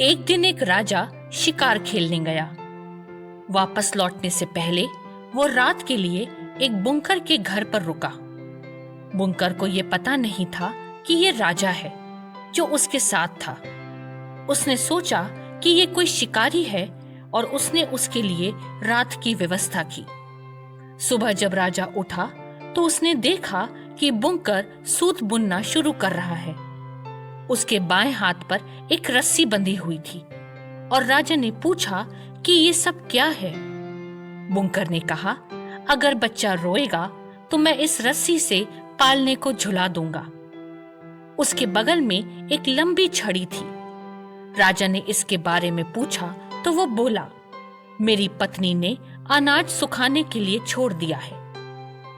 एक दिन एक राजा शिकार खेलने गया। वापस लौटने से पहले वो रात के लिए एक बुनकर के घर पर रुका। बुनकर को ये पता नहीं था कि ये राजा है जो उसके साथ था। उसने सोचा कि ये कोई शिकारी है और उसने उसके लिए रात की व्यवस्था की। सुबह जब राजा उठा तो उसने देखा कि बुनकर सूत बुनना शुरू कर रहा है। उसके बाएं हाथ पर एक रस्सी बंधी हुई थी और राजा ने पूछा कि ये सब क्या है। बुनकर ने कहा, अगर बच्चा रोएगा तो मैं इस रस्सी से पालने को झुला दूंगा। उसके बगल में एक लंबी छड़ी थी। राजा ने इसके बारे में पूछा तो वो बोला, मेरी पत्नी ने अनाज सुखाने के लिए छोड़ दिया है।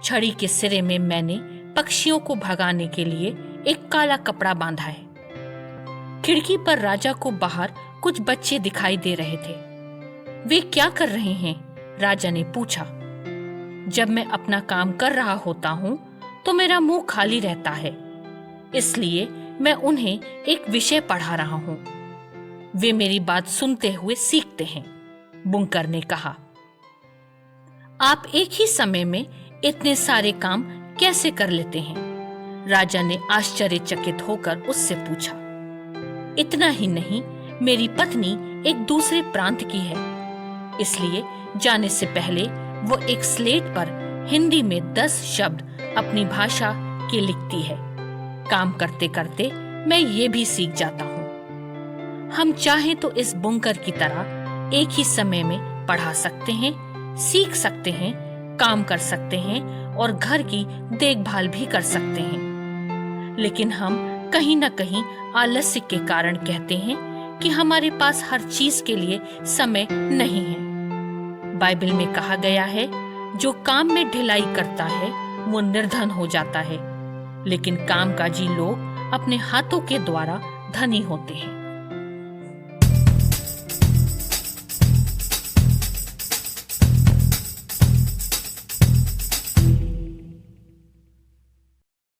छड़ी के सिरे में मैंने पक्षियों को भगाने के लिए एक काला कपड़ा बांधा है। खिड़की पर राजा को बाहर कुछ बच्चे दिखाई दे रहे थे। वे क्या कर रहे हैं? राजा ने पूछा। जब मैं अपना काम कर रहा होता हूँ तो मेरा मुंह खाली रहता है, इसलिए मैं उन्हें एक विषय पढ़ा रहा हूँ। वे मेरी बात सुनते हुए सीखते हैं। बुनकर ने कहा, आप एक ही समय में इतने सारे काम कैसे कर लेते हैं? राजा ने आश्चर्यचकित होकर उससे पूछा। इतना ही नहीं, मेरी पत्नी एक दूसरे प्रांत की है, इसलिए जाने से पहले वो एक स्लेट पर हिंदी में 10 शब्द अपनी भाषा के लिखती है। काम करते करते मैं ये भी सीख जाता हूँ। हम चाहे तो इस बुनकर की तरह एक ही समय में पढ़ा सकते हैं, सीख सकते हैं, काम कर सकते हैं और घर की देखभाल भी कर सकते हैं। लेकिन हम कहीं न कहीं आलस्य के कारण कहते हैं कि हमारे पास हर चीज के लिए समय नहीं है। बाइबल में कहा गया है, जो काम में ढिलाई करता है वो निर्धन हो जाता है, लेकिन कामकाजी लोग अपने हाथों के द्वारा धनी होते हैं।